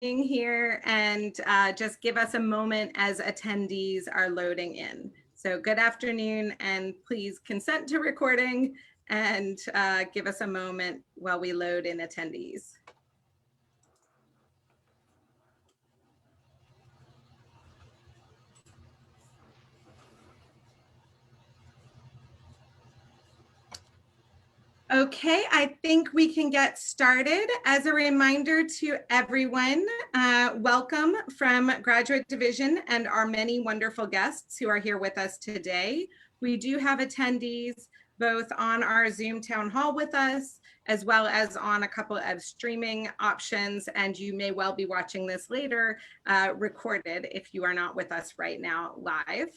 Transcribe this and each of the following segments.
here and just give us a moment as attendees are loading in. So good afternoon, and please consent to recording and give us a moment while we load in attendees. Okay, I think we can get started. As a reminder to everyone, welcome from Graduate Division and our many wonderful guests who are here with us today. We do have attendees both on our Zoom town hall with us, as well as on a couple of streaming options, and you may well be watching this later recorded if you are not with us right now live.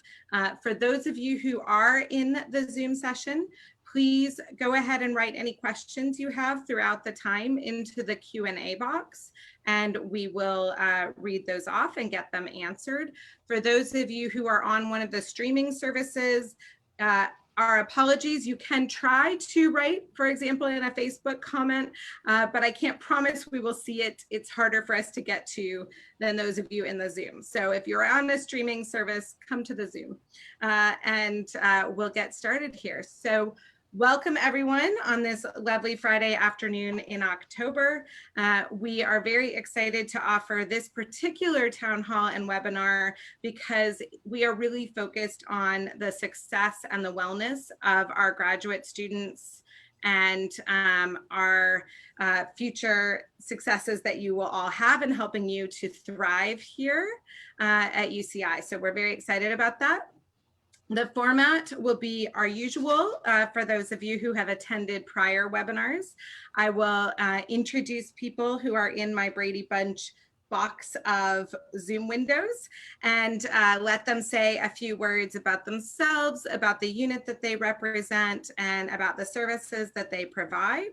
For those of you who are in the Zoom session, please go ahead and write any questions you have throughout the time into the Q&A box, and we will read those off and get them answered. For those of you who are on one of the streaming services, our apologies. You can try to write, for example, in a Facebook comment, but I can't promise we will see it. It's harder for us to get to than those of you in the Zoom. So if you're on a streaming service, come to the Zoom and we'll get started here. So welcome everyone on this lovely Friday afternoon in October. We are very excited to offer this particular town hall and webinar because we are really focused on the success and the wellness of our graduate students and our future successes that you will all have in helping you to thrive here at UCI. So we're very excited about that. The format will be our usual for those of you who have attended prior webinars. I will introduce people who are in my Brady Bunch box of Zoom windows and let them say a few words about themselves, about the unit that they represent, and about the services that they provide.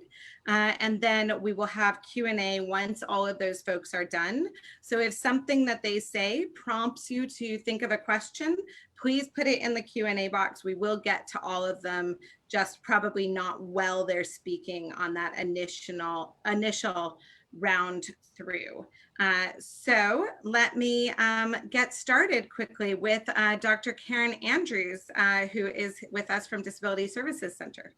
And then we will have Q&A once all of those folks are done. So if something that they say prompts you to think of a question, please put it in the Q&A box. We will get to all of them, just probably not while they're speaking on that initial round through. So let me get started quickly with Dr. Karen Andrews, who is with us from Disability Services Center.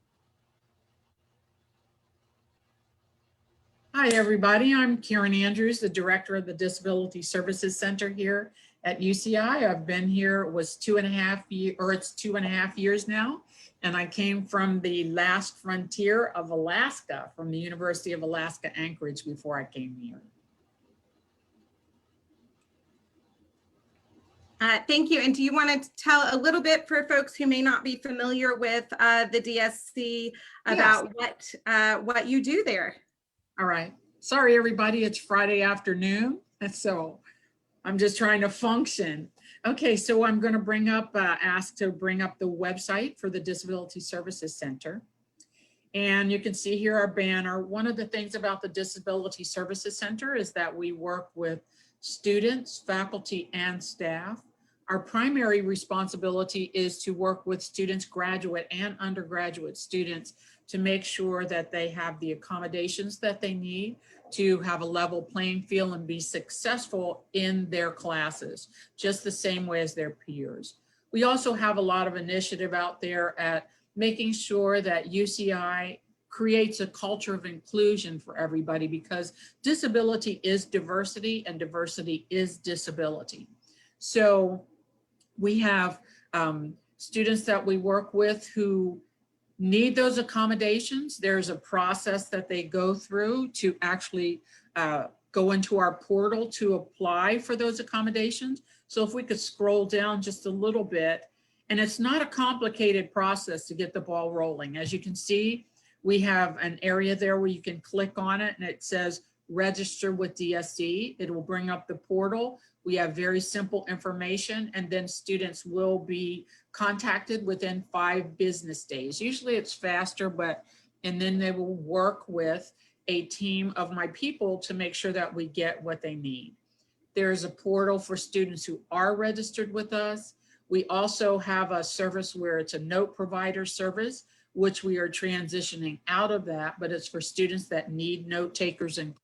Hi, everybody. I'm Karen Andrews, the director of the Disability Services Center here at UCI. I've been here, it's 2.5 years now, and I came from the last frontier of Alaska, from the University of Alaska Anchorage before I came here. Thank you. And do you want to tell a little bit for folks who may not be familiar with the DSC about what you do there? All right. Sorry, everybody. It's Friday afternoon, and so I'm just trying to function. Okay, so I'm going to ask to bring up the website for the Disability Services Center. And you can see here our banner. One of the things about the Disability Services Center is that we work with students, faculty, and staff. Our primary responsibility is to work with students, graduate and undergraduate students, to make sure that they have the accommodations that they need to have a level playing field and be successful in their classes, just the same way as their peers. We also have a lot of initiative out there at making sure that UCI creates a culture of inclusion for everybody, because disability is diversity and diversity is disability. So we have students that we work with who need those accommodations. There's a process that they go through to actually go into our portal to apply for those accommodations. So if we could scroll down just a little bit, and it's not a complicated process to get the ball rolling. As you can see, we have an area there where you can click on it and it says register with DSC. It will bring up the portal. We have very simple information, and then students will be contacted within 5 business days. Usually it's faster, and then they will work with a team of my people to make sure that we get what they need. There's a portal for students who are registered with us. We also have a service where it's a note provider service, which we are transitioning out of that, but it's for students that need note takers and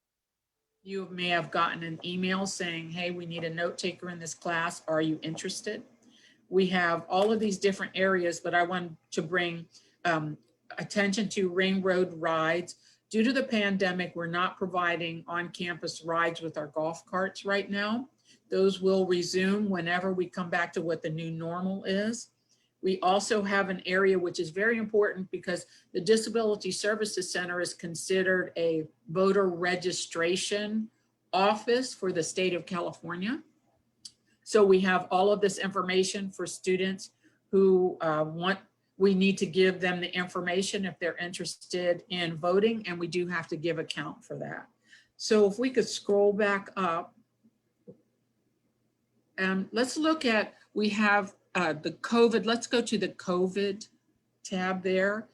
You may have gotten an email saying, hey, we need a note taker in this class. Are you interested? We have all of these different areas, but I want to bring attention to Ring Road rides. Due to the pandemic, we're not providing on-campus rides with our golf carts right now. Those will resume whenever we come back to what the new normal is. We also have an area which is very important because the Disability Services Center is considered a voter registration office for the state of California. So we have all of this information for students who we need to give them the information if they're interested in voting, and we do have to give account for that. So if we could scroll back up, and let's look at, we have the COVID, let's go to the COVID tab there.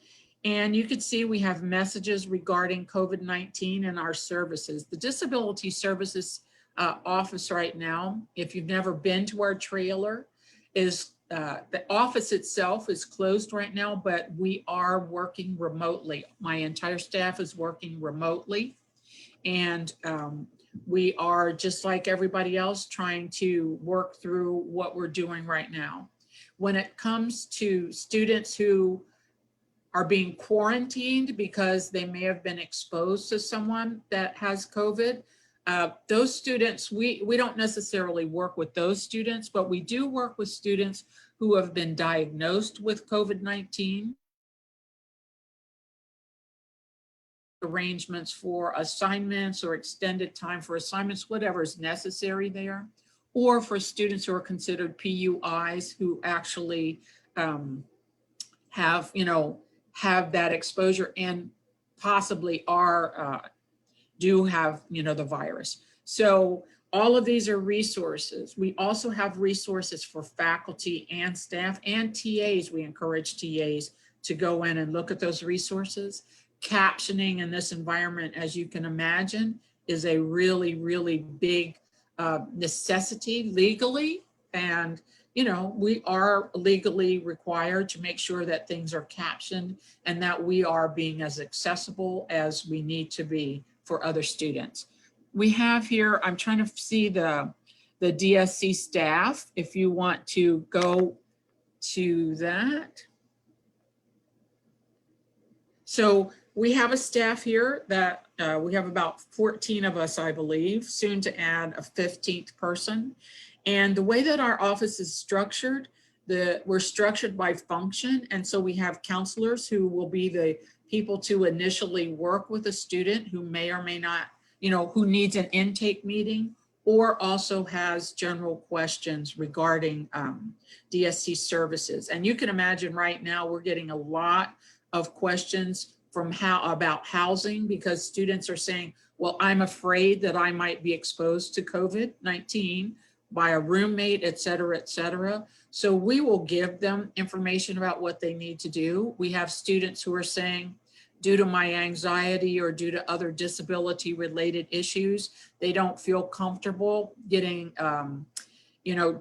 And you can see we have messages regarding COVID-19 and our services. The Disability Services office right now, if you've never been to our trailer, is the office itself is closed right now, but we are working remotely. My entire staff is working remotely. And we are, just like everybody else, trying to work through what we're doing right now. When it comes to students who are being quarantined because they may have been exposed to someone that has COVID, those students, we don't necessarily work with those students, but we do work with students who have been diagnosed with COVID-19. Arrangements for assignments or extended time for assignments, whatever is necessary there, or for students who are considered PUIs who actually have that exposure and possibly are do have the virus. So all of these are resources. We also have resources for faculty and staff and TAs. We encourage TAs to go in and look at those resources. Captioning in this environment, as you can imagine, is a really, really big necessity legally. And, we are legally required to make sure that things are captioned and that we are being as accessible as we need to be for other students. We have here, I'm trying to see the DSC staff, if you want to go to that. So we have a staff here that we have about 14 of us, I believe, soon to add a 15th person. And the way that our office is structured, we're structured by function. And so we have counselors who will be the people to initially work with a student who may or may not, who needs an intake meeting, or also has general questions regarding DSC services. And you can imagine right now we're getting a lot of questions about housing, because students are saying, well, I'm afraid that I might be exposed to COVID-19 by a roommate, et cetera, et cetera. So we will give them information about what they need to do. We have students who are saying, due to my anxiety or due to other disability related issues, they don't feel comfortable getting,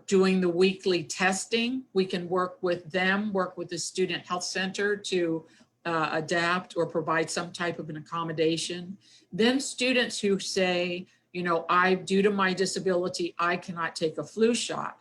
doing the weekly testing. We can work with them, work with the student health center to adapt or provide some type of an accommodation. Then students who say, due to my disability, I cannot take a flu shot.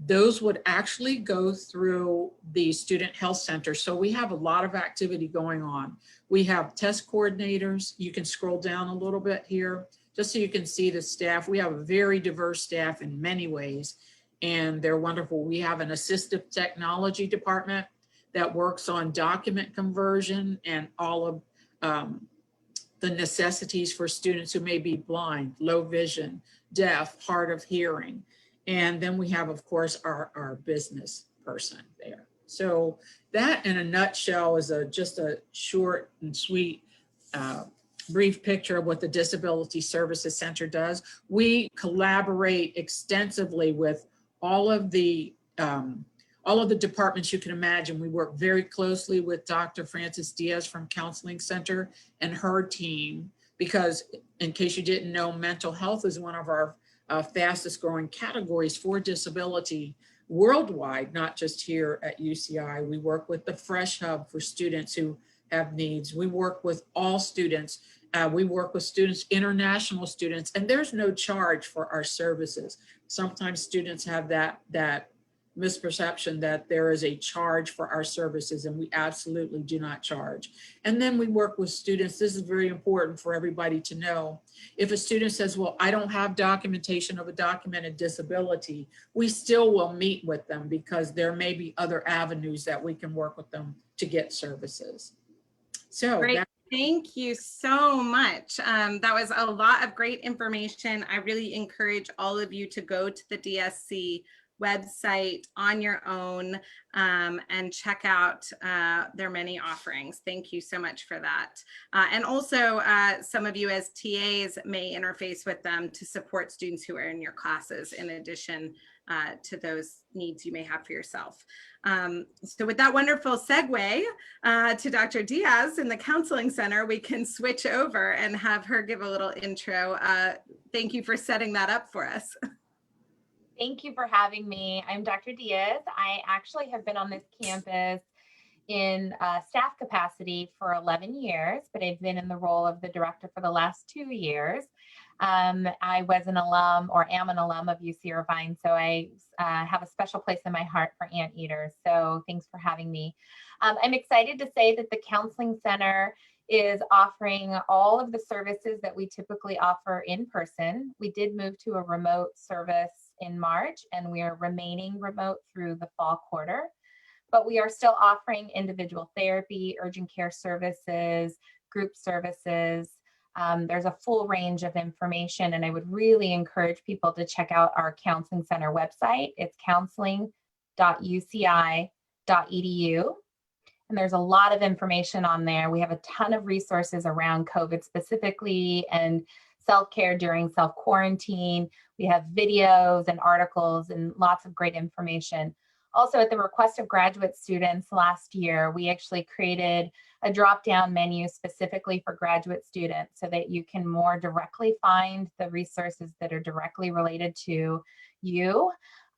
Those would actually go through the student health center. So we have a lot of activity going on. We have test coordinators. You can scroll down a little bit here, just so you can see the staff. We have a very diverse staff in many ways, and they're wonderful. We have an assistive technology department that works on document conversion and all of the necessities for students who may be blind, low vision, deaf, hard of hearing. And then we have, of course, our business person there. So that in a nutshell is just a short and sweet brief picture of what the Disability Services Center does. We collaborate extensively with all of the departments you can imagine. We work very closely with Dr. Frances Diaz from Counseling Center and her team, because in case you didn't know, mental health is one of our fastest growing categories for disability worldwide, not just here at UCI. We work with the Fresh Hub for students who have needs. We work with all students We work with students, international students, and there's no charge for our services. Sometimes students have that misperception that there is a charge for our services, and we absolutely do not charge. And then we work with students. This is very important for everybody to know. If a student says, well, I don't have documentation of a documented disability, we still will meet with them because there may be other avenues that we can work with them to get services. So great. Thank you so much. That was a lot of great information. I really encourage all of you to go to the DSC website on your own and check out their many offerings. Thank you so much for that. And also some of you as TAs may interface with them to support students who are in your classes in addition to those needs you may have for yourself. So with that wonderful segue to Dr. Diaz in the Counseling Center, we can switch over and have her give a little intro. Thank you for setting that up for us. Thank you for having me. I'm Dr. Diaz. I actually have been on this campus in staff capacity for 11 years, but I've been in the role of the director for the last 2 years. I was an alum or am an alum of UC Irvine, so I have a special place in my heart for anteaters. So thanks for having me. I'm excited to say that the Counseling Center is offering all of the services that we typically offer in person. We did move to a remote service in March, and we are remaining remote through the fall quarter. But we are still offering individual therapy, urgent care services, group services. There's a full range of information, and I would really encourage people to check out our Counseling Center website. It's counseling.uci.edu. And there's a lot of information on there. We have a ton of resources around COVID specifically and self-care during self-quarantine. We have videos and articles and lots of great information. Also, at the request of graduate students last year, we actually created a drop-down menu specifically for graduate students so that you can more directly find the resources that are directly related to you.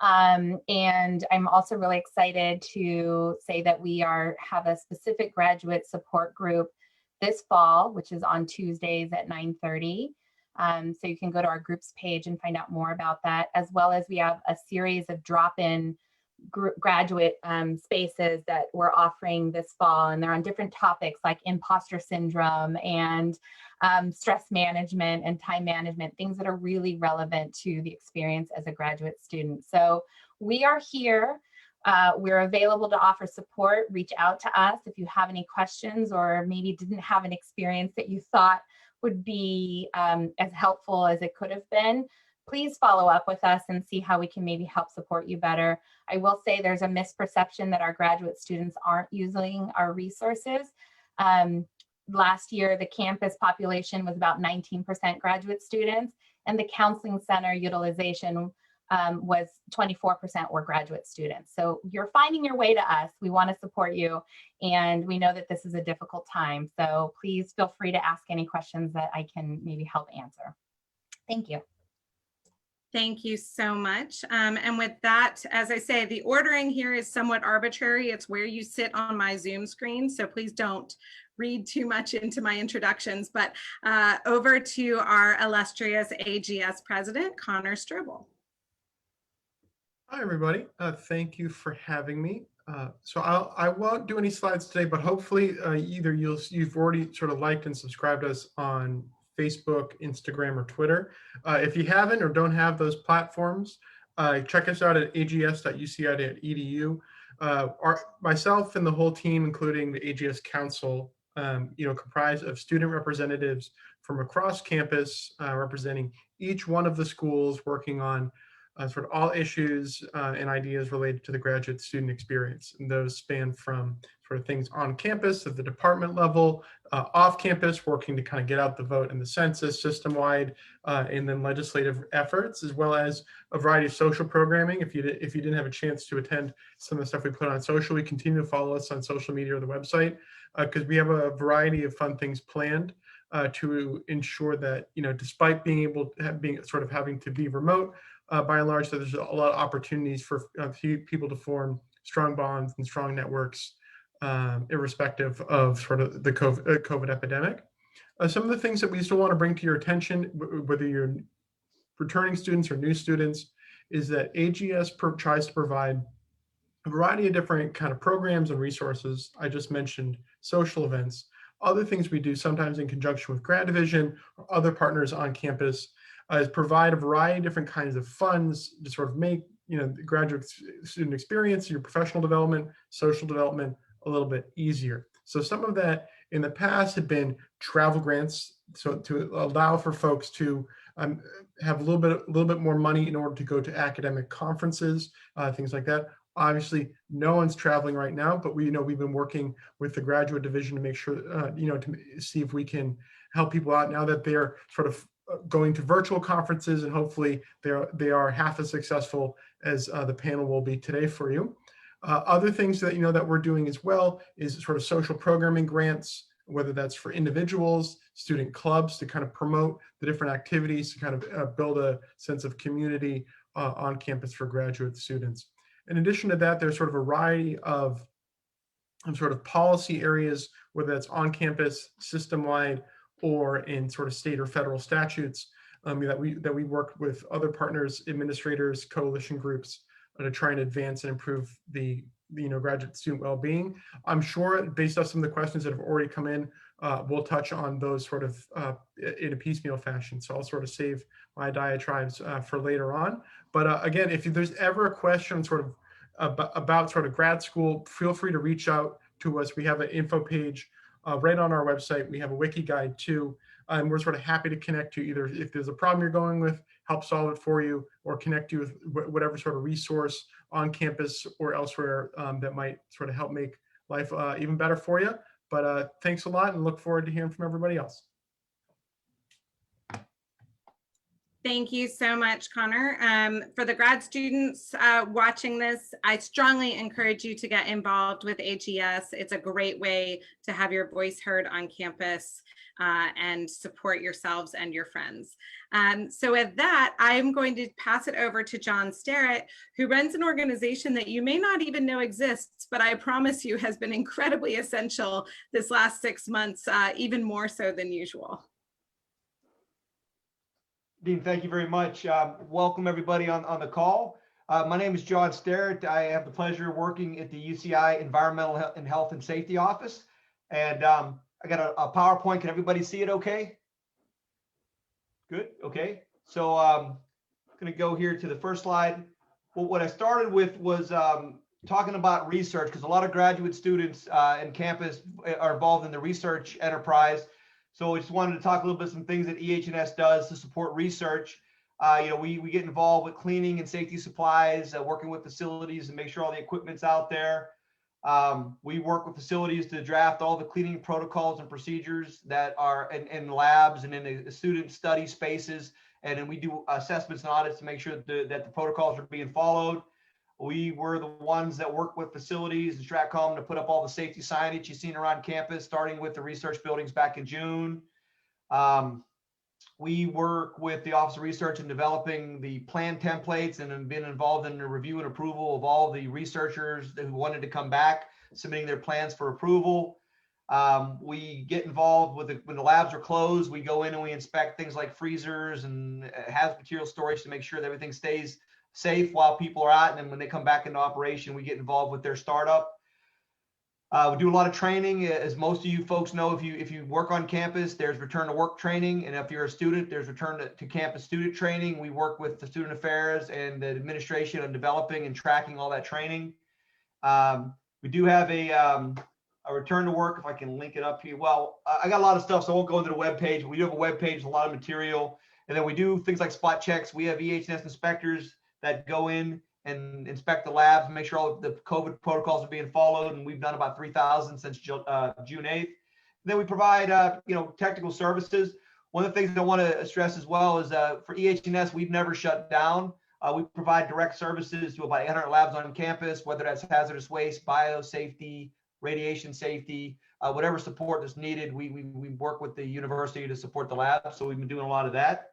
And I'm also really excited to say that we have a specific graduate support group this fall, which is on Tuesdays at 9:30. So you can go to our groups page and find out more about that, as well as we have a series of drop-in graduate spaces that we're offering this fall, and they're on different topics like imposter syndrome and stress management and time management, things that are really relevant to the experience as a graduate student. So we are here. We're available to offer support. Reach out to us if you have any questions or maybe didn't have an experience that you thought would be as helpful as it could have been. Please follow up with us and see how we can maybe help support you better. I will say there's a misperception that our graduate students aren't using our resources. Last year, the campus population was about 19% graduate students, and the Counseling Center utilization was 24% were graduate students. So you're finding your way to us. We want to support you, and we know that this is a difficult time. So please feel free to ask any questions that I can maybe help answer. Thank you. Thank you so much. And with that, as I say, the ordering here is somewhat arbitrary. It's where you sit on my Zoom screen. So please don't read too much into my introductions, but over to our illustrious AGS president, Connor Strobel. Hi, everybody. Thank you for having me. So I won't do any slides today, but hopefully either you've already sort of liked and subscribed us on Facebook, Instagram, or Twitter. If you haven't or don't have those platforms, check us out at ags.uci.edu. Myself and the whole team, including the AGS Council, comprised of student representatives from across campus, representing each one of the schools, working on sort of all issues and ideas related to the graduate student experience. And those span from sort of things on campus at the department level, off campus, working to kind of get out the vote in the census system-wide, and then legislative efforts, as well as a variety of social programming. If you didn't have a chance to attend some of the stuff we put on social, we continue to follow us on social media or the website, because we have a variety of fun things planned to ensure that, despite being having to be remote, by and large, there's a lot of opportunities for people to form strong bonds and strong networks, irrespective of sort of the COVID epidemic. Some of the things that we still want to bring to your attention, whether you're returning students or new students, is that AGS tries to provide a variety of different kind of programs and resources. I just mentioned social events. Other things we do sometimes in conjunction with Grad Division or other partners on campus is provide a variety of different kinds of funds to sort of make the graduate student experience, your professional development, social development a little bit easier. So some of that in the past had been travel grants, so to allow for folks to have a little bit more money in order to go to academic conferences, things like that. Obviously, no one's traveling right now, but we've been working with the graduate division to make sure, to see if we can help people out now that they're sort of going to virtual conferences, and hopefully they are half as successful as the panel will be today for you. Other things that that we're doing as well is sort of social programming grants, whether that's for individuals, student clubs to kind of promote the different activities to kind of build a sense of community on campus for graduate students. In addition to that, there's sort of a variety of sort of policy areas, whether that's on campus, system-wide, or in sort of state or federal statutes that we work with other partners, administrators, coalition groups to try and advance and improve the graduate student well-being. I'm sure based off some of the questions that have already come in, we'll touch on those sort of in a piecemeal fashion. So I'll sort of save my diatribes for later on. But again, if there's ever a question sort of about sort of grad school, feel free to reach out to us. We have an info page right on our website. We have a wiki guide too, and we're sort of happy to connect you either if there's a problem you're going with, help solve it for you, or connect you with whatever sort of resource on campus or elsewhere that might sort of help make life even better for you. But thanks a lot, and look forward to hearing from everybody else. Thank you so much, Connor. For the grad students watching this, I strongly encourage you to get involved with AGS. It's a great way to have your voice heard on campus and support yourselves and your friends. So with that, I'm going to pass it over to John Starrett, who runs an organization that you may not even know exists, but I promise you has been incredibly essential this last 6 months, even more so than usual. Dean, thank you very much. Welcome everybody on the call. My name is John Starrett. I have the pleasure of working at the UCI Environmental and Health and Safety Office. And I got a PowerPoint. Can everybody see it okay? Good, okay. So I'm gonna go here to the first slide. Well, what I started with was talking about research, because a lot of graduate students in campus are involved in the research enterprise. So I just wanted to talk a little bit some things that EH&S does to support research. We get involved with cleaning and safety supplies, working with facilities and make sure all the equipment's out there. We work with facilities to draft all the cleaning protocols and procedures that are in labs and in the student study spaces. And then we do assessments and audits to make sure that the protocols are being followed. We were the ones that work with facilities and StratCom to put up all the safety signage you've seen around campus, starting with the research buildings back in June. We work with the Office of Research in developing the plan templates and have been involved in the review and approval of all the researchers who wanted to come back, submitting their plans for approval. We get involved with when the labs are closed. We go in and we inspect things like freezers and hazardous material storage to make sure that everything stays safe while people are out, and then when they come back into operation, we get involved with their startup. We do a lot of training. As most of you folks know, if you work on campus, there's return to work training, and if you're a student, there's return to campus student training. We work with the student affairs and the administration on developing and tracking all that training. We do have a return to work, if I can link it up here. Well, I got a lot of stuff, so I won't go into the web page. We do have a web page, a lot of material, and then we do things like spot checks. We have EH&S inspectors that go in and inspect the labs and make sure all of the COVID protocols are being followed. And we've done about 3,000 since June 8th. Then we provide, technical services. One of the things I want to stress as well is for EH&S, we've never shut down. We provide direct services to about 800 labs on campus, whether that's hazardous waste, biosafety, radiation safety, whatever support is needed. We work with the university to support the lab. So we've been doing a lot of that.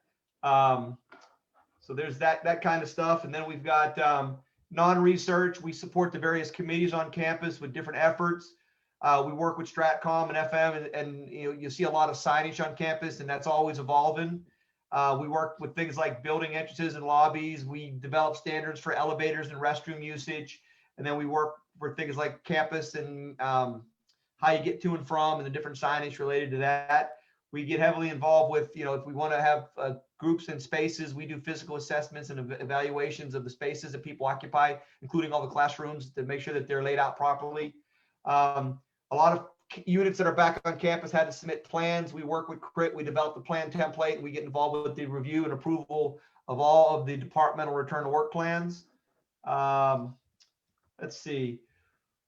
So there's that kind of stuff. And then we've got non-research. We support the various committees on campus with different efforts. We work with Stratcom and FM, and you know, you see a lot of signage on campus, and that's always evolving. We work with things like building entrances and lobbies. We develop standards for elevators and restroom usage. And then we work for things like campus and how you get to and from and the different signage related to that. We get heavily involved with, you know, if we want to have groups and spaces, we do physical assessments and evaluations of the spaces that people occupy, including all the classrooms, to make sure that they're laid out properly. A lot of units that are back on campus had to submit plans. We work with CRIT, we develop the plan template, we get involved with the review and approval of all of the departmental return to work plans. Let's see.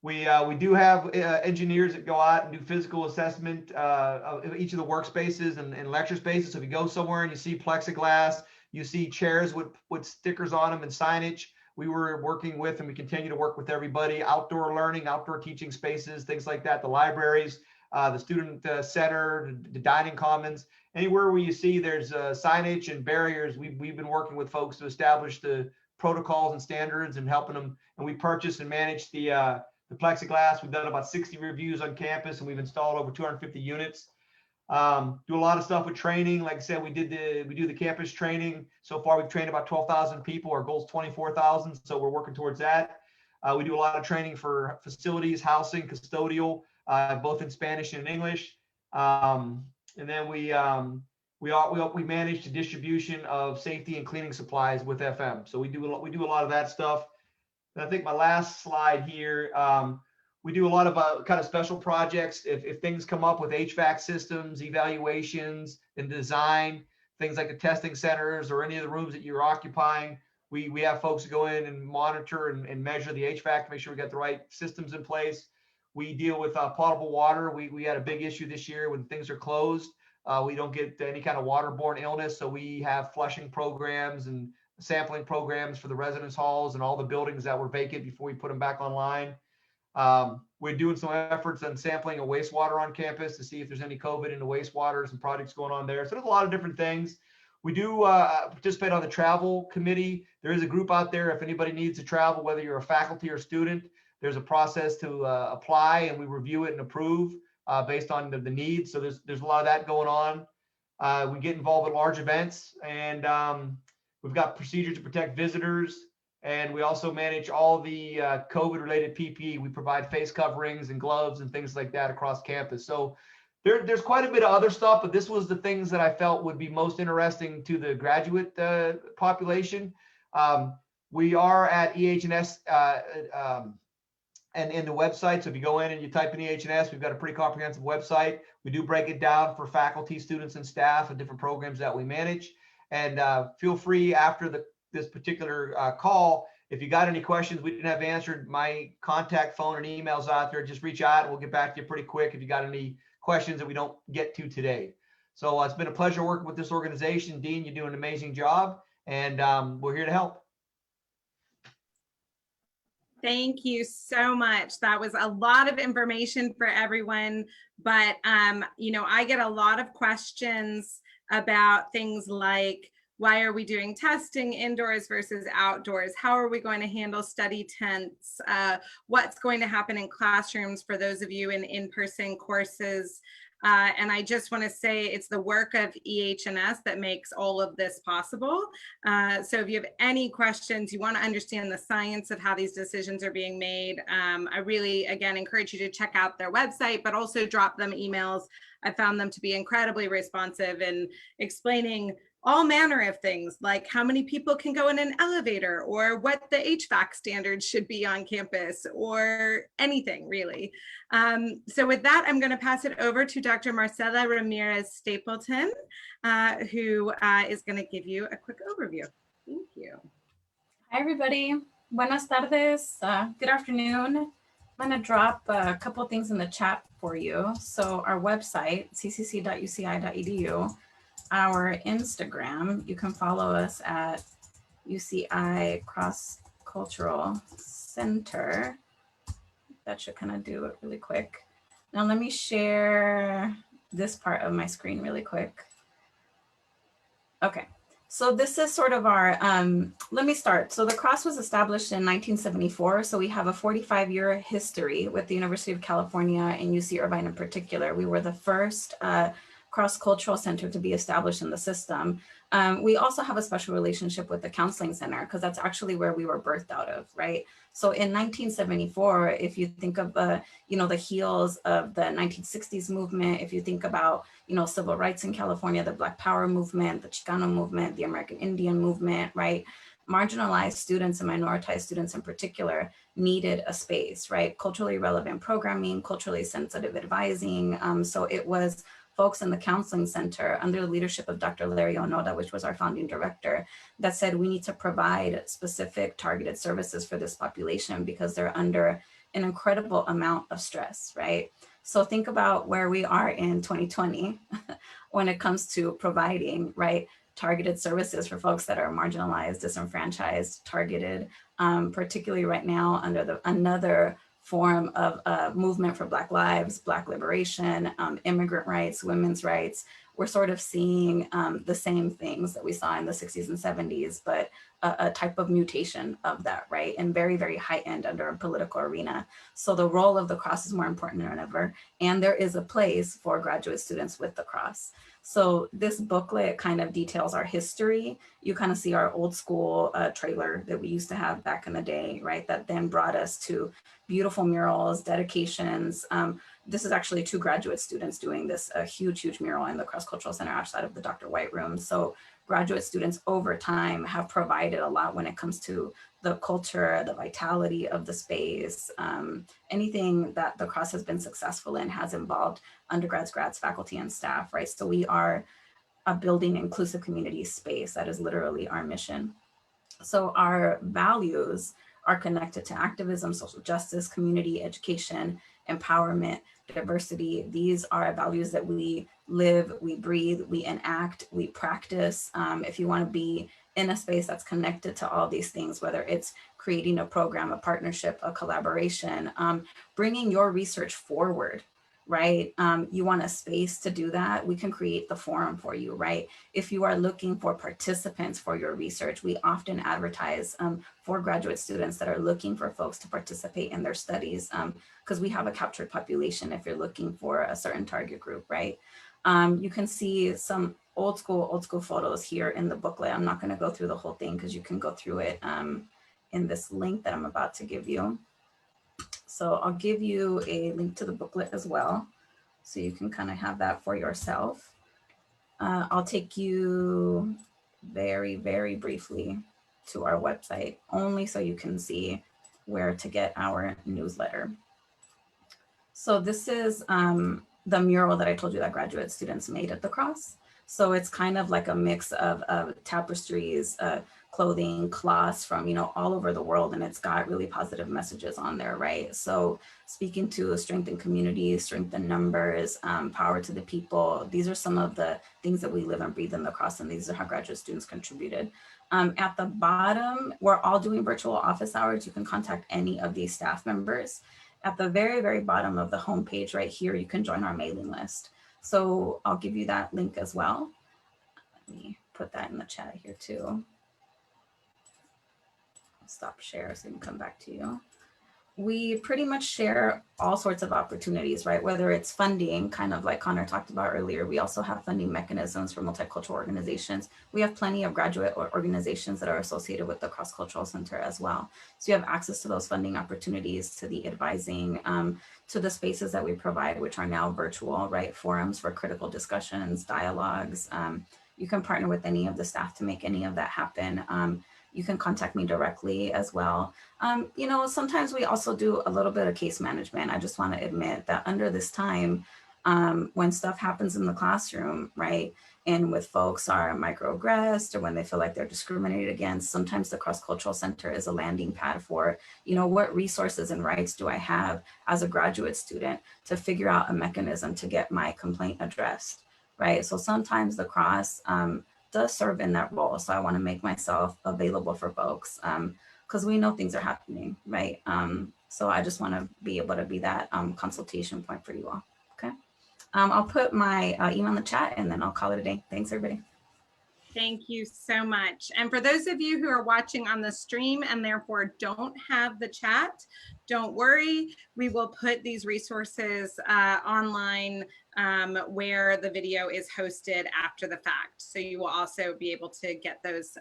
We do have engineers that go out and do physical assessment of each of the workspaces and lecture spaces. So if you go somewhere and you see plexiglass, you see chairs with stickers on them and signage, we were working with, and we continue to work with everybody, outdoor learning, outdoor teaching spaces, things like that, the libraries, the student center, the dining commons, anywhere where you see there's signage and barriers, we've been working with folks to establish the protocols and standards and helping them. And we purchase and manage the plexiglass. We've done about 60 reviews on campus, and we've installed over 250 units. Do a lot of stuff with training. Like I said, we do the campus training. So far, we've trained about 12,000 people. Our goal is 24,000. So we're working towards that. We do a lot of training for facilities, housing, custodial, both in Spanish and in English. And then we manage the distribution of safety and cleaning supplies with FM. So we do a lot of that stuff. And I think my last slide here, we do a lot of kind of special projects. If things come up with HVAC systems, evaluations, and design, things like the testing centers or any of the rooms that you're occupying, we have folks go in and monitor and measure the HVAC to make sure we got the right systems in place. We deal with potable water. We had a big issue this year when things are closed. We don't get any kind of waterborne illness, so we have flushing programs and sampling programs for the residence halls and all the buildings that were vacant before we put them back online. We're doing some efforts on sampling of wastewater on campus to see if there's any COVID in the wastewaters and projects going on there. So there's a lot of different things. We do participate on the travel committee. There is a group out there. If anybody needs to travel, whether you're a faculty or student, there's a process to apply, and we review it and approve based on the needs. So there's a lot of that going on. We get involved in large events, and we've got procedures to protect visitors. And we also manage all the COVID-related PPE. We provide face coverings and gloves and things like that across campus. So there's quite a bit of other stuff, but this was the things that I felt would be most interesting to the graduate population. We are at EH&S and in the website. So if you go in and you type in EH&S, we've got a pretty comprehensive website. We do break it down for faculty, students, and staff and different programs that we manage. And feel free after this particular call, if you got any questions we didn't have answered, my contact phone and emails out there, just reach out and we'll get back to you pretty quick if you got any questions that we don't get to today. So it's been a pleasure working with this organization. Dean, you do an amazing job, and we're here to help. Thank you so much. That was a lot of information for everyone, but you know, I get a lot of questions about things like, why are we doing testing indoors versus outdoors? How are we going to handle study tents? What's going to happen in classrooms for those of you in in-person courses? And I just want to say it's the work of EH&S that makes all of this possible. So if you have any questions, you want to understand the science of how these decisions are being made, I really, again, encourage you to check out their website, but also drop them emails. I found them to be incredibly responsive in explaining all manner of things, like how many people can go in an elevator, or what the HVAC standards should be on campus, or anything really. So with that, I'm going to pass it over to Dr. Marcela Ramirez Stapleton, who is going to give you a quick overview. Thank you. Hi, everybody. Buenas tardes. Good afternoon. I'm going to drop a couple of things in the chat for you. So our website, ccc.uci.edu, our Instagram, you can follow us at UCI Cross Cultural Center. That should kind of do it really quick. Now let me share this part of my screen really quick. Okay, So this is sort of our, let me start. So the cross was established in 1974. So we have a 45-year history with the University of California and UC Irvine in particular. We were the first cross-cultural center to be established in the system. We also have a special relationship with the Counseling Center because that's actually where we were birthed out of, right? So in 1974, if you think of the heels of the 1960s movement, if you think about, civil rights in California, the Black Power movement, the Chicano movement, the American Indian movement, right? Marginalized students and minoritized students in particular needed a space, right? Culturally relevant programming, culturally sensitive advising. So it was folks in the Counseling Center under the leadership of Dr. Larry Onoda, which was our founding director, that said we need to provide specific targeted services for this population because they're under an incredible amount of stress, right? So think about where we are in 2020 when it comes to providing, right, targeted services for folks that are marginalized, disenfranchised, targeted, particularly right now under another form of movement for Black lives, Black liberation, immigrant rights, women's rights. We're sort of seeing the same things that we saw in the 60s and 70s, but a type of mutation of that, right? And very, very heightened under a political arena. So the role of the cross is more important than ever. And there is a place for graduate students with the cross. So this booklet kind of details our history. You kind of see our old school trailer that we used to have back in the day, right? That then brought us to beautiful murals, dedications. This is actually 2 graduate students doing this, a huge, huge mural in the Cross Cultural Center outside of the Dr. White room. So graduate students over time have provided a lot when it comes to the culture, the vitality of the space. Anything that the Cross has been successful in has involved undergrads, grads, faculty, and staff, right? So we are a building inclusive community space. That is literally our mission. So our values are connected to activism, social justice, community, education, empowerment, diversity. These are values that we live, we breathe, we enact, we practice. If you want to be in a space that's connected to all these things, whether it's creating a program, a partnership, a collaboration, bringing your research forward, right? You want a space to do that, we can create the forum for you, right? If you are looking for participants for your research, we often advertise for graduate students that are looking for folks to participate in their studies because we have a captured population if you're looking for a certain target group, right? You can see some old school photos here in the booklet. I'm not going to go through the whole thing because you can go through it in this link that I'm about to give you. So I'll give you a link to the booklet as well, so you can kind of have that for yourself. I'll take you very, very briefly to our website, only so you can see where to get our newsletter. So this is the mural that I told you that graduate students made at the Cross. So it's kind of like a mix of tapestries, clothing, cloths from, all over the world. And it's got really positive messages on there, right? So speaking to strengthen communities, strengthen numbers, power to the people. These are some of the things that we live and breathe in the Cross, and these are how graduate students contributed. At the bottom, we're all doing virtual office hours. You can contact any of these staff members. At the very, very bottom of the homepage right here, you can join our mailing list. So I'll give you that link as well. Let me put that in the chat here too. I'll stop share so I can come back to you. We pretty much share all sorts of opportunities, right? Whether it's funding, kind of like Connor talked about earlier, we also have funding mechanisms for multicultural organizations. We have plenty of graduate organizations that are associated with the Cross Cultural Center as well. So you have access to those funding opportunities, to the advising, to the spaces that we provide, which are now virtual, right? Forums for critical discussions, dialogues. You can partner with any of the staff to make any of that happen. You can contact me directly as well. Sometimes we also do a little bit of case management. I just want to admit that under this time, when stuff happens in the classroom, right? And with folks are microaggressed or when they feel like they're discriminated against, sometimes the Cross Cultural Center is a landing pad for, what resources and rights do I have as a graduate student to figure out a mechanism to get my complaint addressed, right? So sometimes the Cross does serve in that role. So I want to make myself available for folks because we know things are happening, right? So I just want to be able to be that consultation point for you all, okay? I'll put my email in the chat and then I'll call it a day. Thanks, everybody. Thank you so much. And for those of you who are watching on the stream and therefore don't have the chat, don't worry. We will put these resources online where the video is hosted after the fact. So you will also be able to get those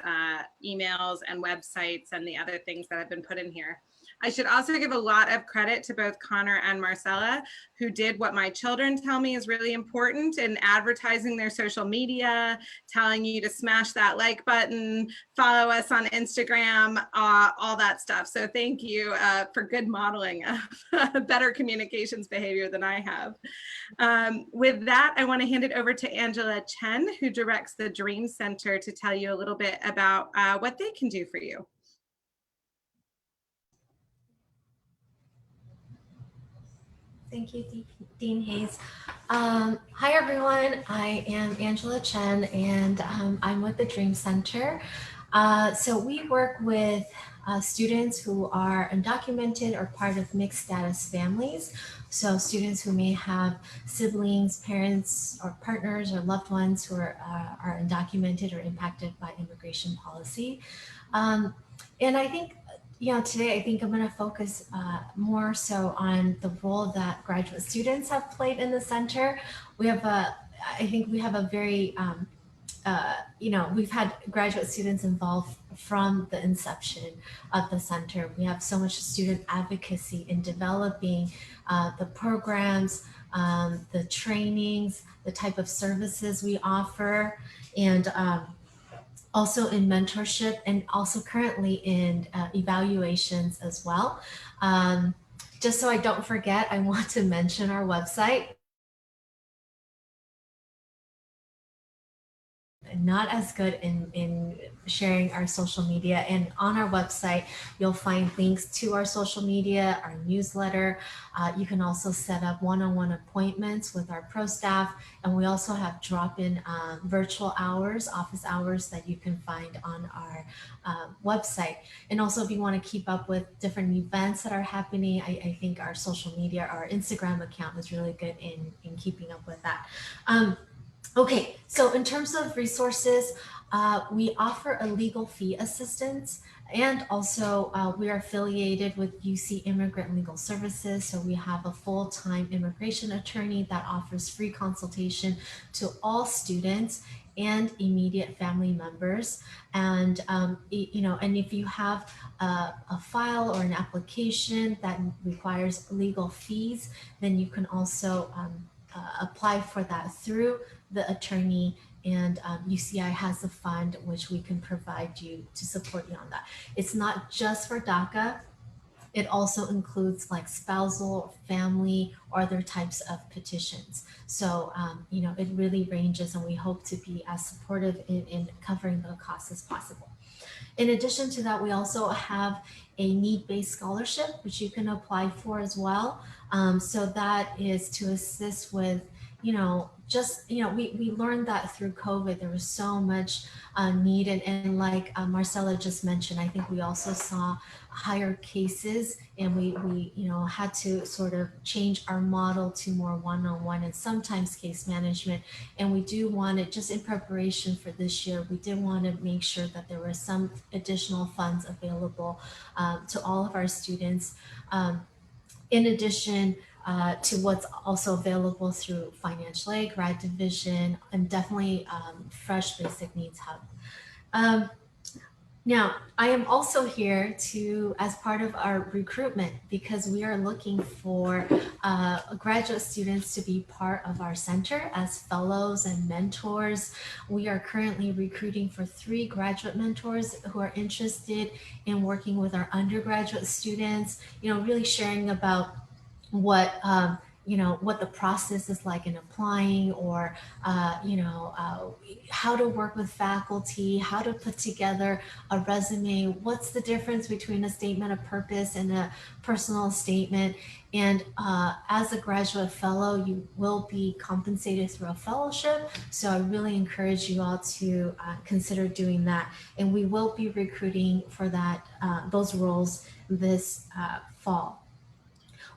emails and websites and the other things that have been put in here. I should also give a lot of credit to both Connor and Marcella, who did what my children tell me is really important in advertising their social media, telling you to smash that like button, follow us on Instagram, all that stuff. So thank you for good modeling of better communications behavior than I have. With that, I want to hand it over to Angela Chen, who directs the Dream Center, to tell you a little bit about what they can do for you. Thank you, Dean Hayes. Hi, everyone. I am Angela Chen, and I'm with the Dream Center. So we work with students who are undocumented or part of mixed status families. So students who may have siblings, parents, or partners or loved ones who are undocumented or impacted by immigration policy. And I think today I think I'm going to focus more so on the role that graduate students have played in the center. I think we have a very, we've had graduate students involved from the inception of the center. We have so much student advocacy in developing the programs, the trainings, the type of services we offer, and also in mentorship, and also currently in evaluations as well. Just so I don't forget, I want to mention our website. Not as good in sharing our social media, and on our website you'll find links to our social media, our newsletter. You can also set up one-on-one appointments with our pro staff, and we also have drop-in virtual hours, office hours, that you can find on our website. And also, if you want to keep up with different events that are happening, I think our social media, our Instagram account is really good in keeping up with that. Okay, so in terms of resources, we offer a legal fee assistance, and also we are affiliated with UC Immigrant Legal Services. So we have a full-time immigration attorney that offers free consultation to all students and immediate family members. And and if you have a file or an application that requires legal fees, then you can also apply for that through the attorney, and UCI has a fund which we can provide you to support you on that. It's not just for DACA. It also includes like spousal, family, or other types of petitions. So, it really ranges, and we hope to be as supportive in covering the costs as possible. In addition to that, we also have a need-based scholarship, which you can apply for as well. So that is to assist with, we learned that through COVID, there was so much need. And like Marcella just mentioned, I think we also saw higher cases, and we had to sort of change our model to more one-on-one and sometimes case management. And we do want to, just in preparation for this year, we did want to make sure that there were some additional funds available to all of our students. In addition to what's also available through financial aid, grad division, and definitely Fresh Basic Needs Hub. Now, I am also here as part of our recruitment, because we are looking for graduate students to be part of our center as fellows and mentors. We are currently recruiting for 3 graduate mentors who are interested in working with our undergraduate students, really sharing about what what the process is like in applying, or how to work with faculty, how to put together a resume, what's the difference between a statement of purpose and a personal statement. And as a graduate fellow, you will be compensated through a fellowship. So I really encourage you all to consider doing that. And we will be recruiting for that those roles this fall.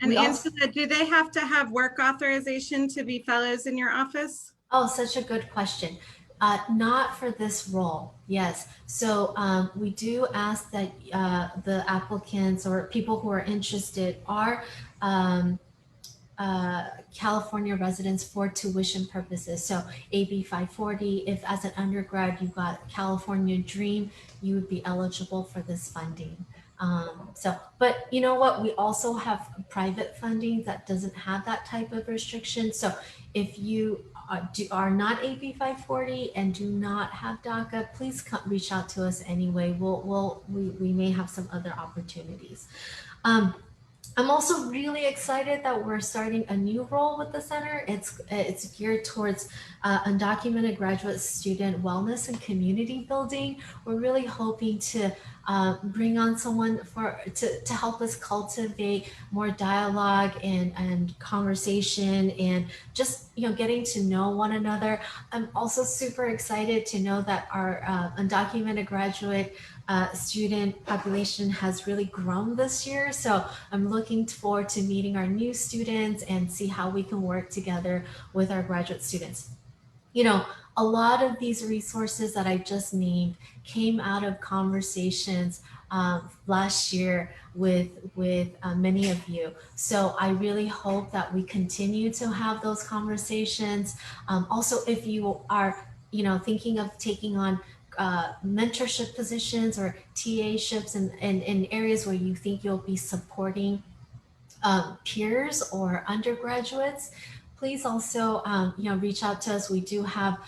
And Angela, do they have to have work authorization to be fellows in your office? Oh, such a good question. Not for this role, yes. So we do ask that the applicants or people who are interested are California residents for tuition purposes. So AB 540, if as an undergrad you got California Dream, you would be eligible for this funding. But you know what? We also have private funding that doesn't have that type of restriction. So if you are not AB 540 and do not have DACA, please reach out to us anyway. We may have some other opportunities. I'm also really excited that we're starting a new role with the center. It's geared towards undocumented graduate student wellness and community building. We're really hoping to bring on someone to help us cultivate more dialogue and conversation and just getting to know one another. I'm also super excited to know that our undocumented graduate student population has really grown this year. So I'm looking forward to meeting our new students and see how we can work together with our graduate students. A lot of these resources that I just named came out of conversations last year with many of you. So I really hope that we continue to have those conversations. Also, if you are, thinking of taking on mentorship positions or TA-ships in areas where you think you'll be supporting peers or undergraduates, please also reach out to us. We do have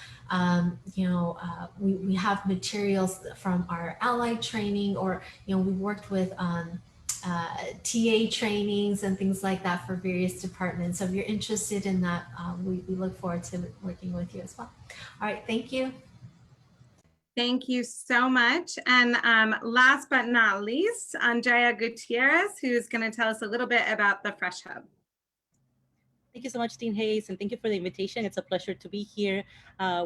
we have materials from our allied training, or we worked with TA trainings and things like that for various departments. So if you're interested in that, we look forward to working with you as well. All right, thank you. Thank you so much. And last but not least, Andrea Gutierrez, who's going to tell us a little bit about the Fresh Hub. Thank you so much, Dean Hayes, and thank you for the invitation. It's a pleasure to be here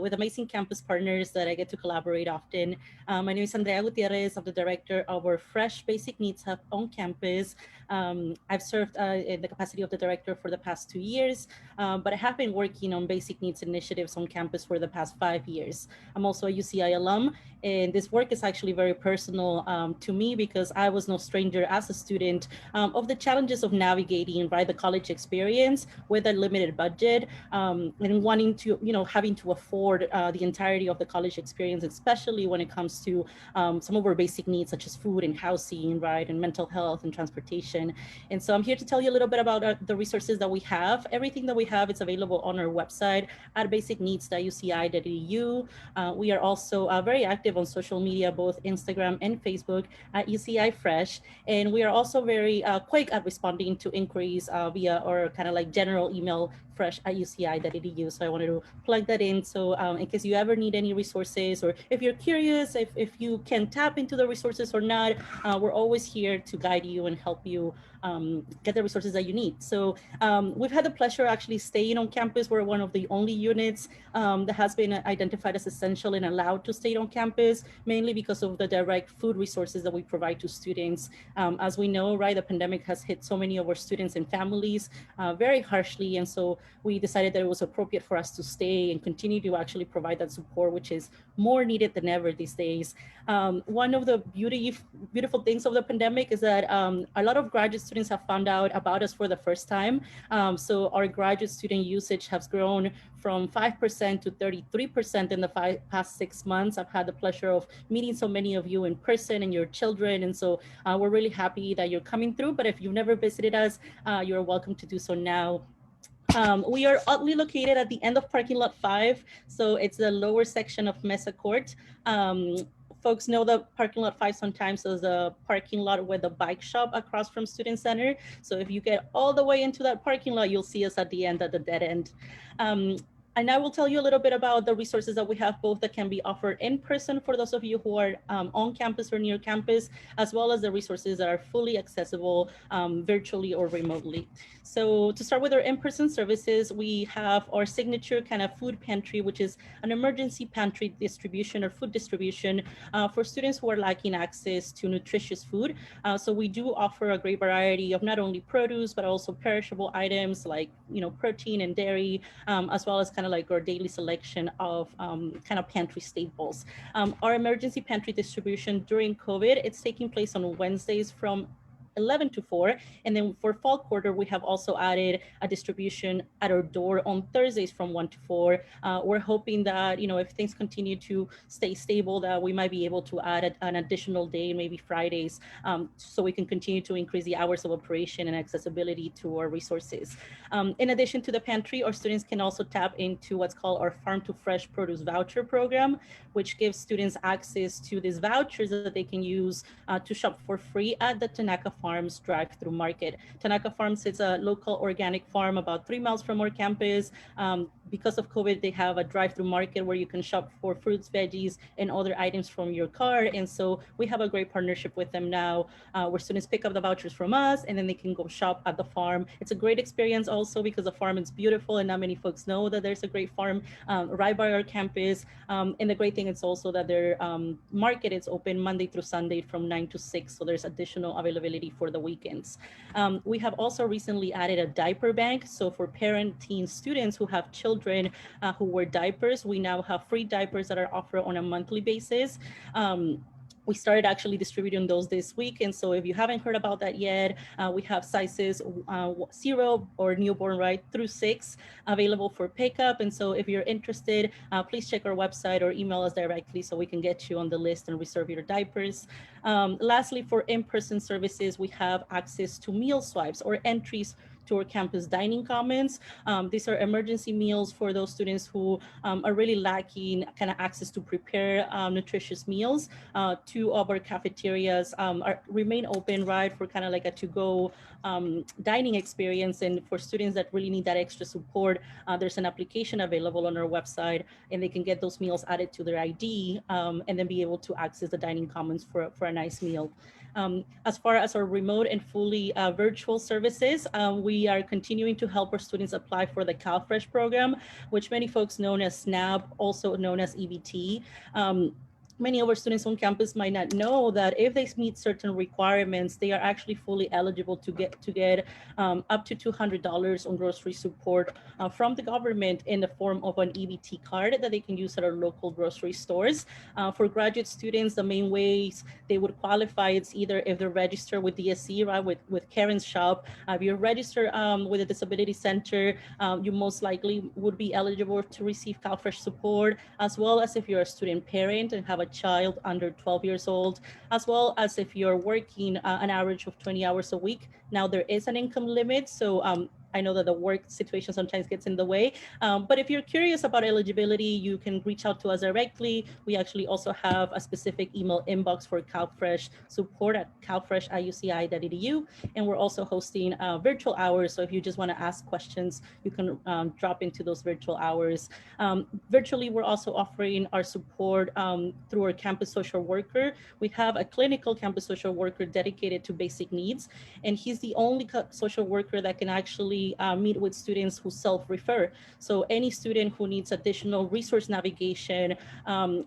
with amazing campus partners that I get to collaborate often. My name is Andrea Gutierrez. I'm the director of our Fresh Basic Needs Hub on campus. I've served in the capacity of the director for the past 2 years, but I have been working on basic needs initiatives on campus for the past 5 years. I'm also a UCI alum, and this work is actually very personal to me because I was no stranger as a student of the challenges of navigating the college experience with a limited budget and wanting to, having to afford the entirety of the college experience, especially when it comes to some of our basic needs such as food and housing, and mental health and transportation. And so I'm here to tell you a little bit about the resources that we have. Everything that we have is available on our website at basicneeds.uci.edu. We are also very active on social media, both Instagram and Facebook at UCI Fresh. And we are also very quick at responding to inquiries via our kind of like general email, fresh@uci.edu. So I wanted to plug that in. So in case you ever need any resources, or if you're curious if you can tap into the resources or not, we're always here to guide you and help you get the resources that you need. So we've had the pleasure actually staying on campus. We're one of the only units that has been identified as essential and allowed to stay on campus, mainly because of the direct food resources that we provide to students. As we know, the pandemic has hit so many of our students and families very harshly. And so we decided that it was appropriate for us to stay and continue to actually provide that support, which is more needed than ever these days. One of the beautiful things of the pandemic is that a lot of graduate students have found out about us for the first time. So our graduate student usage has grown from 5% to 33% in the past 6 months. I've had the pleasure of meeting so many of you in person and your children. And so we're really happy that you're coming through. But if you've never visited us, you're welcome to do so now. We are oddly located at the end of parking lot 5. So it's the lower section of Mesa Court. Folks know the parking lot 5 sometimes as a parking lot with a bike shop across from Student Center. So if you get all the way into that parking lot, you'll see us at the end, at the dead end. And I will tell you a little bit about the resources that we have, both that can be offered in person for those of you who are on campus or near campus, as well as the resources that are fully accessible virtually or remotely. So to start with our in-person services, we have our signature kind of food pantry, which is an emergency pantry distribution or food distribution for students who are lacking access to nutritious food. So we do offer a great variety of not only produce, but also perishable items like, protein and dairy, as well as kind of kind of like our daily selection of kind of pantry staples. Our emergency pantry distribution during COVID, it's taking place on Wednesdays from 11 to 4. And then for fall quarter, we have also added a distribution at our door on Thursdays from 1 to 4. We're hoping that, you know, if things continue to stay stable, that we might be able to add an additional day, maybe Fridays, so we can continue to increase the hours of operation and accessibility to our resources. In addition to the pantry, our students can also tap into what's called our Farm to Fresh Produce Voucher Program, which gives students access to these vouchers that they can use to shop for free at the Tanaka Farms drive-through market. Tanaka Farms is a local organic farm about 3 miles from our campus. Because of COVID, they have a drive-through market where you can shop for fruits, veggies, and other items from your car. And so we have a great partnership with them now, where students pick up the vouchers from us, and then they can go shop at the farm. It's a great experience also because the farm is beautiful, and not many folks know that there's a great farm right by our campus. And the great thing is also that their market is open Monday through Sunday from 9 to 6. So there's additional availability for the weekends. We have also recently added a diaper bank. So for parenting students who have children who wear diapers, we now have free diapers that are offered on a monthly basis. We started actually distributing those this week. And so if you haven't heard about that yet, we have sizes 0 or newborn right through 6 available for pickup. And so if you're interested, please check our website or email us directly so we can get you on the list and reserve your diapers. Lastly, for in-person services, we have access to meal swipes or entries to our campus dining commons. These are emergency meals for those students who are really lacking kind of access to prepare nutritious meals. 2 of our cafeterias remain open, right, for kind of like a to-go dining experience. And for students that really need that extra support, there's an application available on our website, and they can get those meals added to their ID and then be able to access the dining commons for a nice meal. As far as our remote and fully virtual services, we are continuing to help our students apply for the CalFresh program, which many folks know as SNAP, also known as EBT. Many of our students on campus might not know that if they meet certain requirements, they are actually fully eligible to get up to $200 on grocery support from the government in the form of an EBT card that they can use at our local grocery stores. For graduate students, the main ways they would qualify, it's either if they're registered with DSC, right, with Karen's shop. If you're registered with a disability center, you most likely would be eligible to receive CalFresh support, as well as if you're a student parent and have a child under 12 years old, as well as if you're working an average of 20 hours a week. Now there is an income limit, so I know that the work situation sometimes gets in the way, but if you're curious about eligibility, you can reach out to us directly. We actually also have a specific email inbox for CalFresh support at calfresh@uci.edu, and we're also hosting virtual hours. So if you just want to ask questions, you can drop into those virtual hours. Virtually, we're also offering our support through our campus social worker. We have a clinical campus social worker dedicated to basic needs, and he's the only social worker that can actually meet with students who self-refer. So any student who needs additional resource navigation,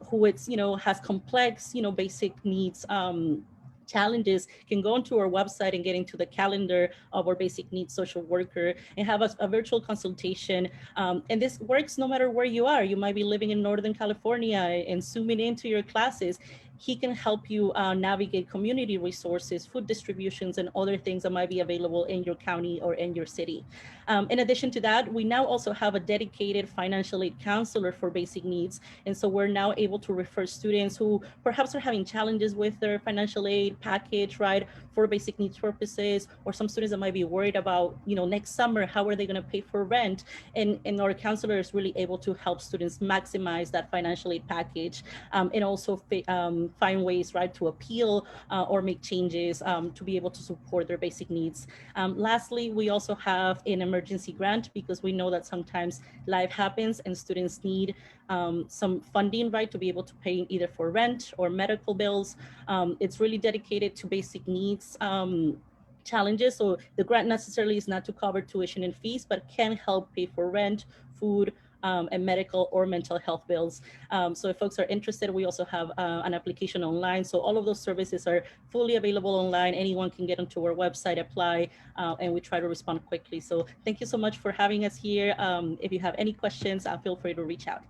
who has complex, basic needs, challenges, can go into our website and get into the calendar of our basic needs social worker and have a virtual consultation. And this works no matter where you are. You might be living in Northern California and zooming into your classes. He can help you navigate community resources, food distributions, and other things that might be available in your county or in your city. In addition to that, we now also have a dedicated financial aid counselor for basic needs. And so we're now able to refer students who perhaps are having challenges with their financial aid package, right, for basic needs purposes, or some students that might be worried about, next summer, how are they going to pay for rent? And our counselor is really able to help students maximize that financial aid package, and also find ways, right, to appeal or make changes to be able to support their basic needs. Lastly, we also have an emergency grant because we know that sometimes life happens and students need some funding, right, to be able to pay either for rent or medical bills. It's really dedicated to basic needs challenges. So the grant necessarily is not to cover tuition and fees, but can help pay for rent, food, and medical or mental health bills. So if folks are interested, we also have an application online. So all of those services are fully available online. Anyone can get onto our website, apply, and we try to respond quickly. So thank you so much for having us here. If you have any questions, feel free to reach out.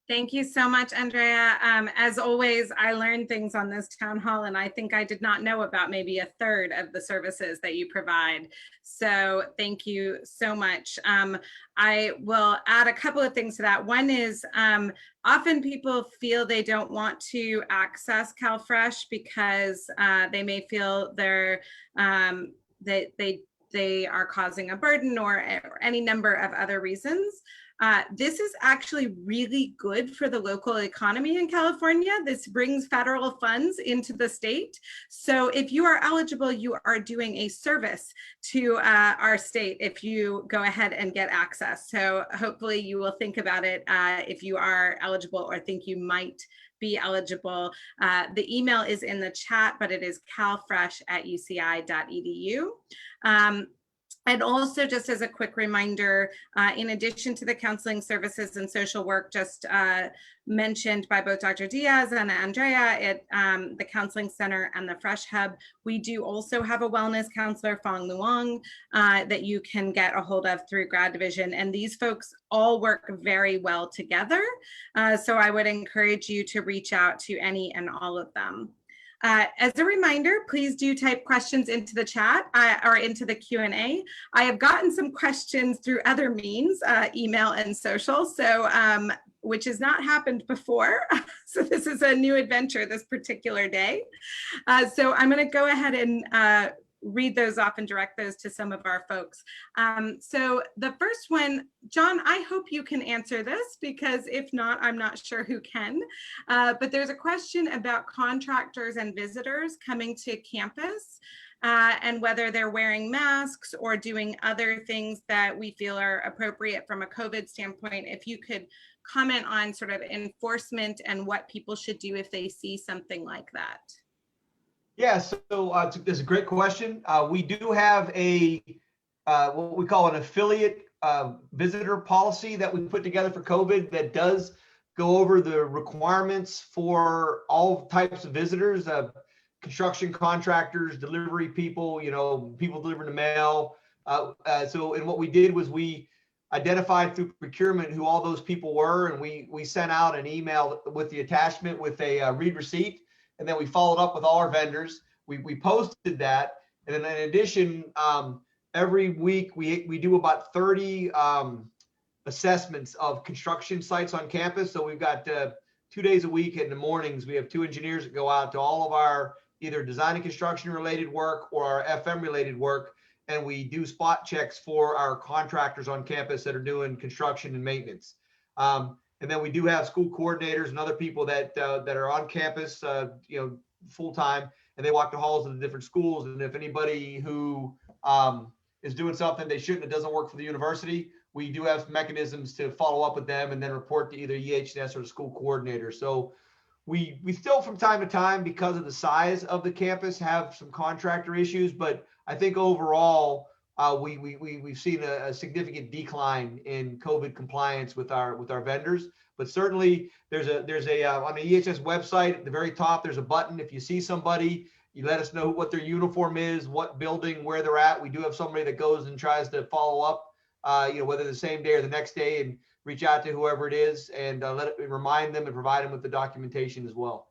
Thank you so much, Andrea. As always, I learned things on this town hall, and I think I did not know about maybe a third of the services that you provide. So thank you so much. I will add a couple of things to that. One is often people feel they don't want to access CalFresh because they may feel they're they are causing a burden or any number of other reasons. This is actually really good for the local economy in California. This brings federal funds into the state. So if you are eligible, you are doing a service to our state if you go ahead and get access. So hopefully you will think about it if you are eligible or think you might be eligible. The email is in the chat, but it is calfresh@uci.edu. And also, just as a quick reminder, in addition to the counseling services and social work just mentioned by both Dr. Diaz and Andrea at the Counseling Center and the Fresh Hub, we do also have a wellness counselor, Fong Luong, that you can get a hold of through Grad Division. And these folks all work very well together. So I would encourage you to reach out to any and all of them. As a reminder, please do type questions into the chat or into the Q&A. I have gotten some questions through other means, email and social, so which has not happened before. So this is a new adventure this particular day. So I'm going to go ahead and read those off and direct those to some of our folks. So the first one, John, I hope you can answer this, because if not, I'm not sure who can. But there's a question about contractors and visitors coming to campus and whether they're wearing masks or doing other things that we feel are appropriate from a COVID standpoint. If you could comment on sort of enforcement and what people should do if they see something like that. Yeah, so it's a great question. We do have a what we call an affiliate visitor policy that we put together for COVID that does go over the requirements for all types of visitors, construction contractors, delivery people, people delivering the mail. And what we did was we identified through procurement who all those people were, and we sent out an email with the attachment with a read receipt. And then we followed up with all our vendors. We posted that. And then in addition, every week we do about 30 assessments of construction sites on campus. So we've got 2 days a week in the mornings. We have 2 engineers that go out to all of our either design and construction related work or our FM related work. And we do spot checks for our contractors on campus that are doing construction and maintenance. And then we do have school coordinators and other people that are on campus, full time, and they walk the halls of the different schools. And if anybody who is doing something they shouldn't, it doesn't work for the university, we do have mechanisms to follow up with them and then report to either EHS or the school coordinator. So we still, from time to time, because of the size of the campus, have some contractor issues, but I think overall, we've seen a significant decline in COVID compliance with our vendors. But certainly there's a on the EHS website at the very top, there's a button. If you see somebody, you let us know what their uniform is, what building, where they're at. We do have somebody that goes and tries to follow up, whether the same day or the next day, and reach out to whoever it is and remind them and provide them with the documentation as well.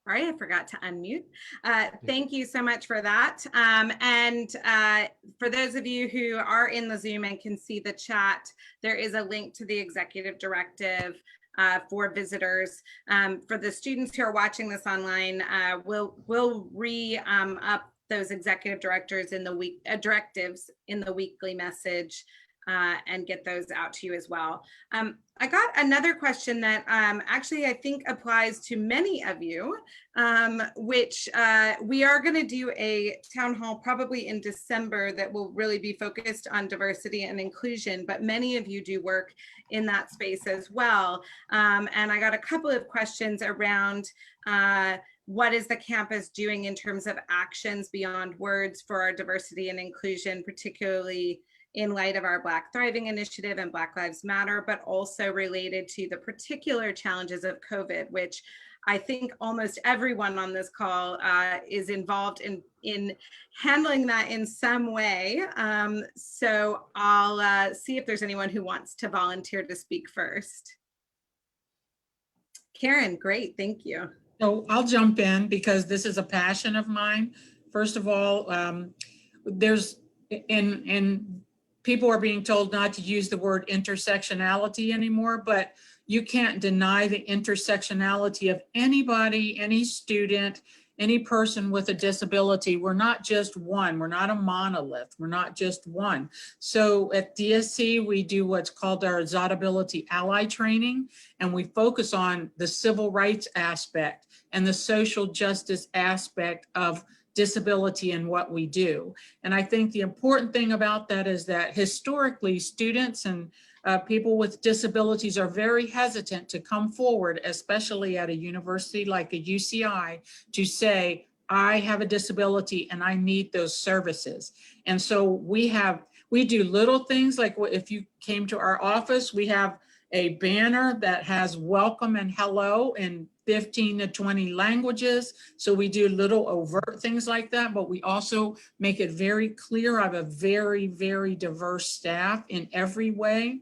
Sorry, I forgot to unmute. Thank you so much for that. And for those of you who are in the Zoom and can see the chat, there is a link to the executive directive for visitors. For the students who are watching this online, we'll re-up those executive directives in the weekly message and get those out to you as well. I got another question that actually I think applies to many of you, which we are going to do a town hall probably in December that will really be focused on diversity and inclusion, but many of you do work in that space as well. And I got a couple of questions around what is the campus doing in terms of actions beyond words for our diversity and inclusion, particularly in light of our Black Thriving Initiative and Black Lives Matter, but also related to the particular challenges of COVID, which I think almost everyone on this call is involved in handling that in some way. So I'll see if there's anyone who wants to volunteer to speak first. Karen, great, thank you. So I'll jump in because this is a passion of mine. First of all, people are being told not to use the word intersectionality anymore, but you can't deny the intersectionality of anybody, any student, any person with a disability. We're not just one, we're not a monolith, we're not just one. So at DSC, we do what's called our Exotibility ally training, and we focus on the civil rights aspect and the social justice aspect of disability and what we do. And I think the important thing about that is that historically students and people with disabilities are very hesitant to come forward, especially at a university like a UCI, to say, I have a disability and I need those services. And so we do little things like if you came to our office, we have a banner that has welcome and hello in 15 to 20 languages. So we do little overt things like that, but we also make it very clear. I have a very, very diverse staff in every way,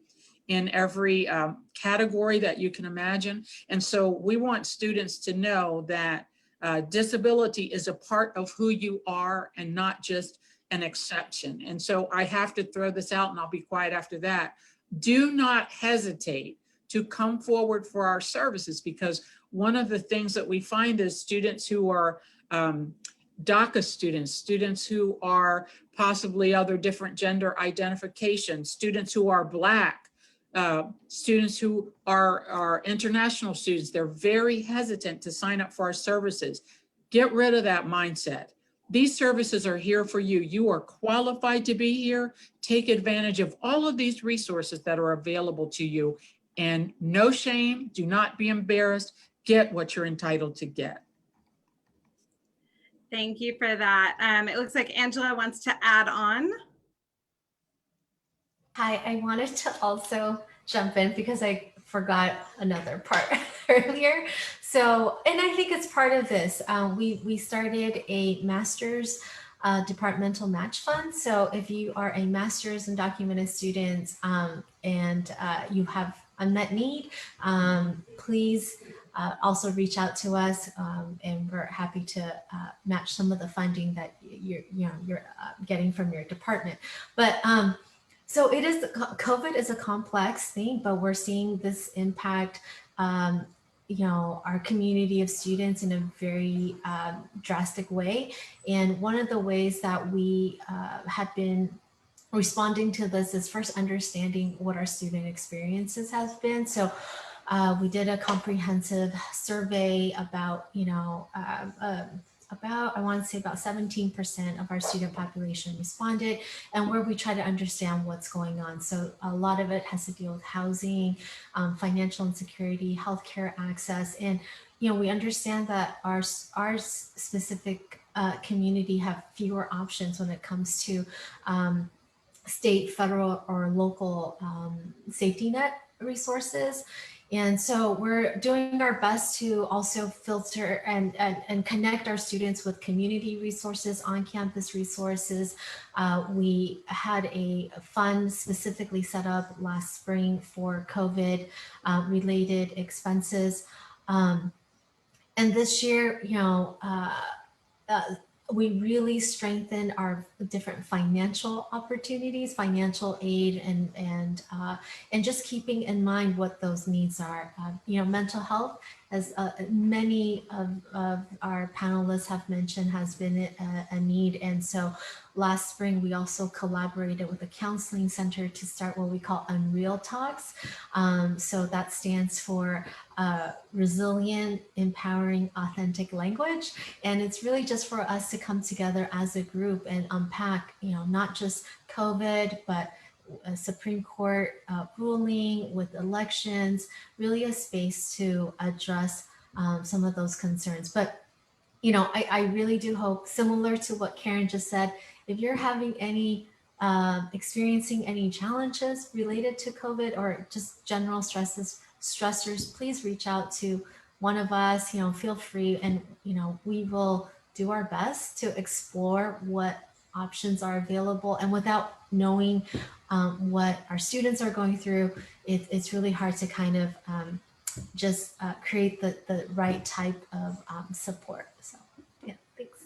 in every category that you can imagine. And so we want students to know that disability is a part of who you are and not just an exception. And so I have to throw this out and I'll be quiet after that. Do not hesitate to come forward for our services, because one of the things that we find is students who are DACA students who are possibly other different gender identifications, students who are Black, students who are international students, they're very hesitant to sign up for our services. Get rid of that mindset. These services are here for you. You are qualified to be here. Take advantage of all of these resources that are available to you. And no shame, do not be embarrassed. Get what you're entitled to get. Thank you for that. It looks like Angela wants to add on. Hi, I wanted to also jump in because I forgot another part earlier. So, and I think it's part of this. We started a master's departmental match fund. So if you are a master's undocumented student and you have unmet need, please also reach out to us, and we're happy to match some of the funding that you're getting from your department. But so it is, COVID is a complex thing, but we're seeing this impact, our community of students in a very drastic way. And one of the ways that we have been responding to this is first understanding what our student experiences has been. So we did a comprehensive survey about, I want to say about 17% of our student population responded, and where we try to understand what's going on. So a lot of it has to deal with housing, financial insecurity, healthcare access. And, we understand that our specific community have fewer options when it comes to state, federal, or local safety net resources. And so we're doing our best to also filter and connect our students with community resources, on-campus resources. We had a fund specifically set up last spring for COVID related expenses. And this year, we really strengthened our different financial opportunities, financial aid, and just keeping in mind what those needs are. Mental health, as many of our panelists have mentioned, has been a need. And so last spring, we also collaborated with a counseling center to start what we call Unreal Talks. So that stands for resilient, empowering, authentic language. And it's really just for us to come together as a group and unpack, not just COVID, but a Supreme Court ruling with elections, really a space to address some of those concerns. But I really do hope, similar to what Karen just said, if you're having any experiencing any challenges related to COVID or just general stressors, please reach out to one of us. Feel free, and we will do our best to explore what options are available. And without knowing what our students are going through, it's really hard to kind of just create the right type of support. So yeah, thanks.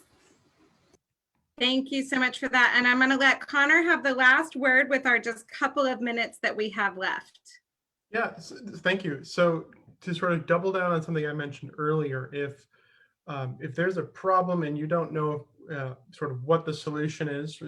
Thank you so much for that. And I'm going to let Connor have the last word with our just couple of minutes that we have left. Yeah, thank you. So to sort of double down on something I mentioned earlier, if there's a problem and you don't know sort of what the solution is,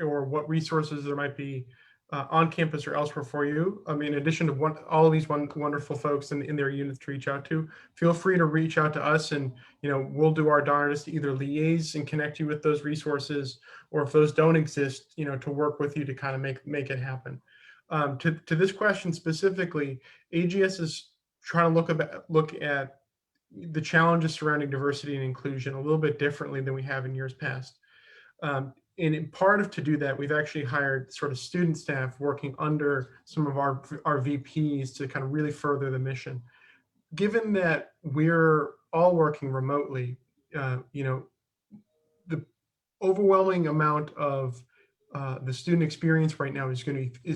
or what resources there might be on campus or elsewhere for you, in addition to all of these wonderful folks in their units to reach out to, feel free to reach out to us, and we'll do our darndest to either liaise and connect you with those resources, or if those don't exist, to work with you to kind of make it happen. To this question specifically, AGS is trying to look at the challenges surrounding diversity and inclusion a little bit differently than we have in years past. And in part of to do that, we've actually hired sort of student staff working under some of our VPs to kind of really further the mission. Given that we're all working remotely, the overwhelming amount of the student experience right now is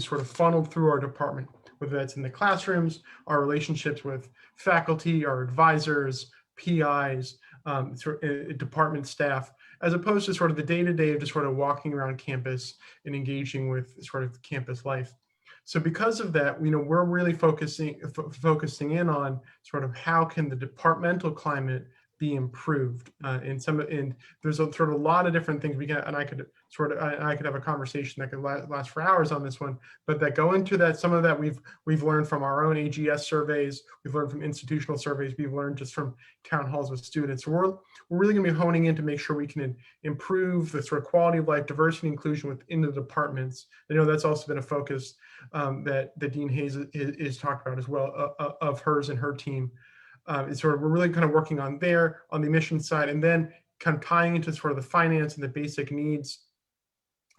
sort of funneled through our department, whether that's in the classrooms, our relationships with faculty, our advisors, PIs, department staff, as opposed to sort of the day-to-day of just sort of walking around campus and engaging with sort of campus life. So because of that, we're really focusing in on sort of how can the departmental climate be improved, and there's a sort of a lot of different things I could have a conversation that could last for hours on this one, but that go into that. Some of that we've learned from our own AGS surveys, we've learned from institutional surveys, we've learned just from town halls with students. So we're really going to be honing in to make sure we can improve the sort of quality of life, diversity, and inclusion within the departments. I know that's also been a focus that Dean Hayes is talked about as well, of hers and her team. We're really kind of working on the admission side, and then kind of tying into sort of the finance and the basic needs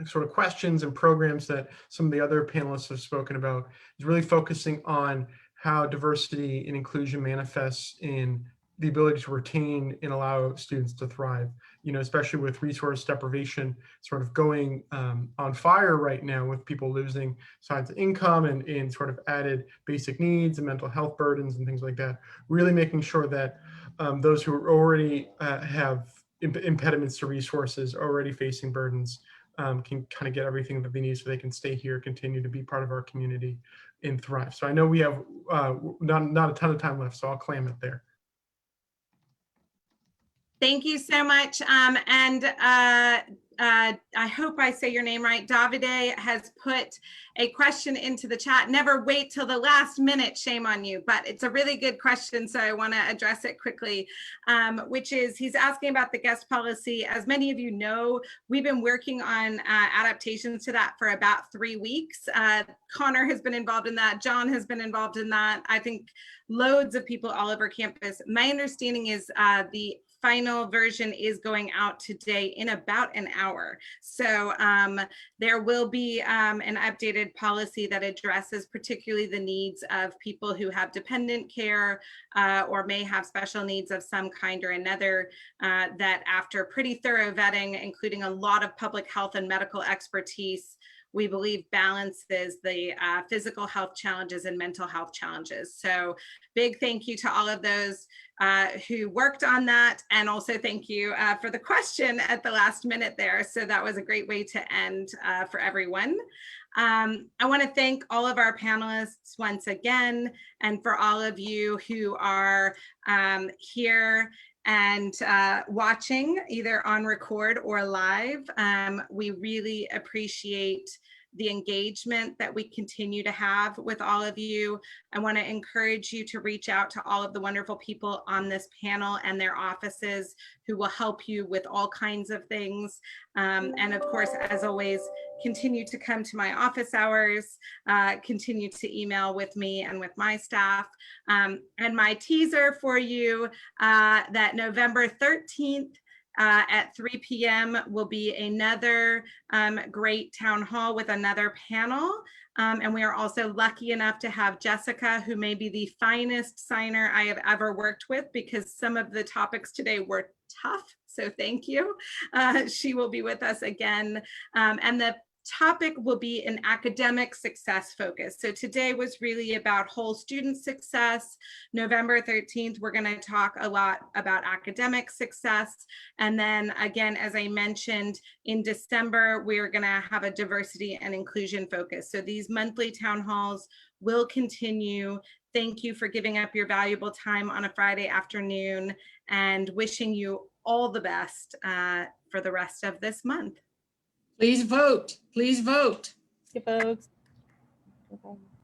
sort of questions and programs that some of the other panelists have spoken about, is really focusing on how diversity and inclusion manifests in the ability to retain and allow students to thrive, especially with resource deprivation sort of going on fire right now, with people losing signs of income and sort of added basic needs and mental health burdens and things like that. Really making sure that those who already have impediments to resources, already facing burdens, can kind of get everything that they need so they can stay here, continue to be part of our community, and thrive. So I know we have not a ton of time left, so I'll clam it there. Thank you so much. I hope I say your name right. Davide has put a question into the chat. Never wait till the last minute, shame on you, but it's a really good question, so I want to address it quickly, which is, he's asking about the guest policy. As many of you know, we've been working on adaptations to that for about 3 weeks. Connor has been involved in that. John has been involved in that. I think loads of people all over campus. My understanding is the final version is going out today in about an hour. So there will be an updated policy that addresses particularly the needs of people who have dependent care or may have special needs of some kind or another, that after pretty thorough vetting, including a lot of public health and medical expertise, we believe balances the physical health challenges and mental health challenges. So big thank you to all of those who worked on that. And also thank you for the question at the last minute there. So that was a great way to end for everyone. I want to thank all of our panelists once again, and for all of you who are here and watching either on record or live. We really appreciate the engagement that we continue to have with all of you. I want to encourage you to reach out to all of the wonderful people on this panel and their offices who will help you with all kinds of things. And of course, as always, continue to come to my office hours, continue to email with me and with my staff. And my teaser for you, that November 13th, at 3 p.m. will be another great town hall with another panel. And we are also lucky enough to have Jessica, who may be the finest signer I have ever worked with, because some of the topics today were tough. So thank you. She will be with us again. And the topic will be an academic success focus. So today was really about whole student success. November 13th, we're going to talk a lot about academic success. And then again, as I mentioned, in December, we're going to have a diversity and inclusion focus. So these monthly town halls will continue. Thank you for giving up your valuable time on a Friday afternoon, and wishing you all the best for the rest of this month. Please vote. Please vote. Thank you, folks. Bye-bye.